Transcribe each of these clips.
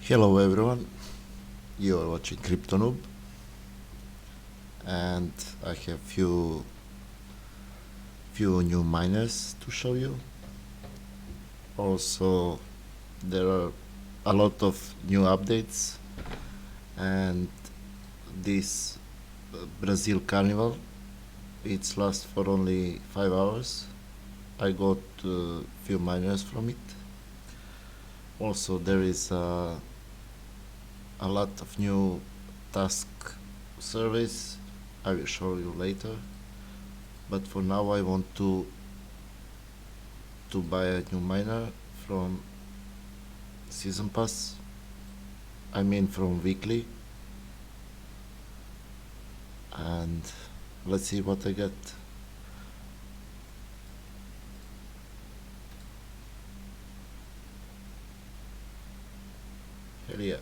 Hello everyone, you are watching Crypto Noob, and I have few new miners to show you. Also, there are a lot of new updates, and this Brazil Carnival, it's lasts for only 5 hours. I got few miners from it. Also, there is a lot of new task surveys. I will show you later, but for now I want to buy a new miner from season pass. I mean from weekly, and let's see what I get. Hell yeah.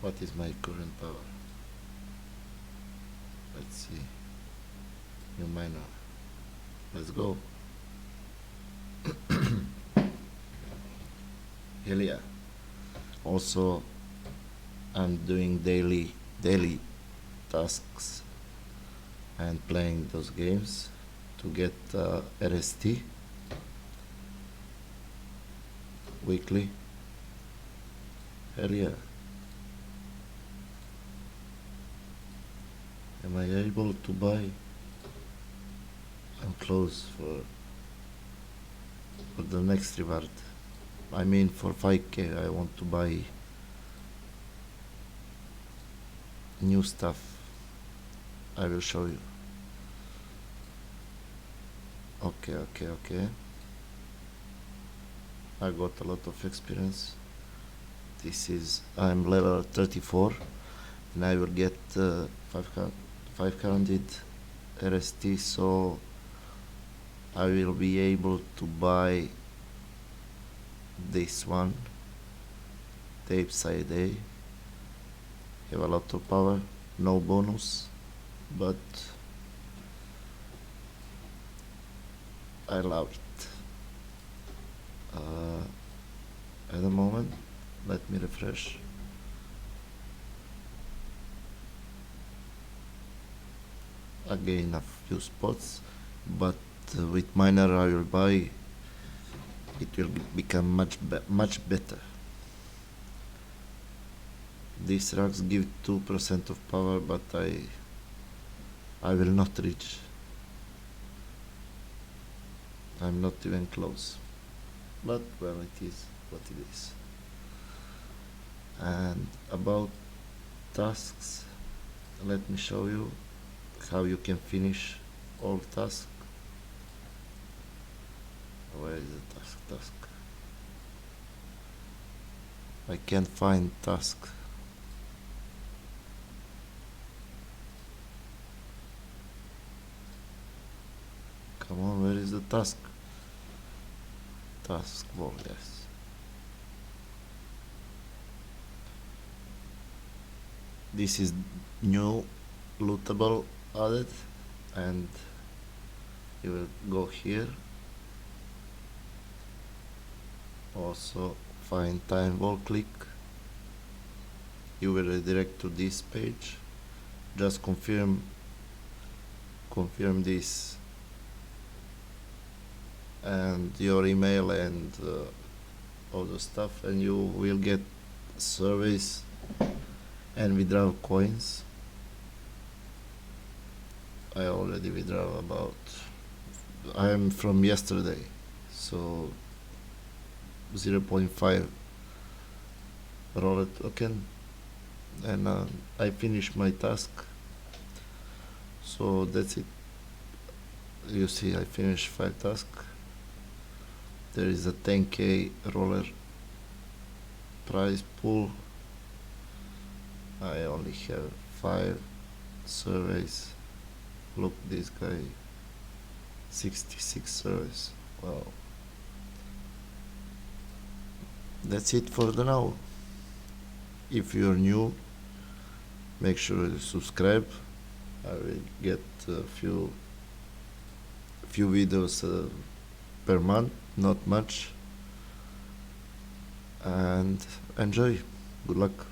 What is my current power? Let's see. New miner. Let's go. Hell yeah. Also, I'm doing daily tasks and playing those games to get RST weekly. Hell yeah. Am I able to buy? I'm close for the next reward. I mean for 5k I want to buy new stuff. I will show you. Okay. I got a lot of experience. I'm level 34 and I will get 500 RST, so I will be able to buy this one, tape side A. Have a lot of power, no bonus, but I love it. At the moment, let me refresh. Again a few spots, but with miner I will buy, it will become much better. These rocks give 2% of power, but I will not reach. I'm not even close, but well, it is what it is. And about tasks, let me show you how you can finish all tasks. Where is the task? I can't find task. Come on, where is the task? Task wall, yes. This is new lootable added, and you will go here. Also find time wall click. You will redirect to this page. Just confirm this and your email and all the stuff, and you will get surveys and withdraw coins. I already withdraw about, I am from yesterday, so 0.5 roller token, and I finished my task, so that's it. You see, I finished 5 tasks. There is a 10k roller prize pool. I only have 5 surveys. Look, this guy, 66 surveys. Wow. That's it for the now. If you're new, make sure you subscribe. I will get a few few videos per month, not much, and enjoy. Good luck.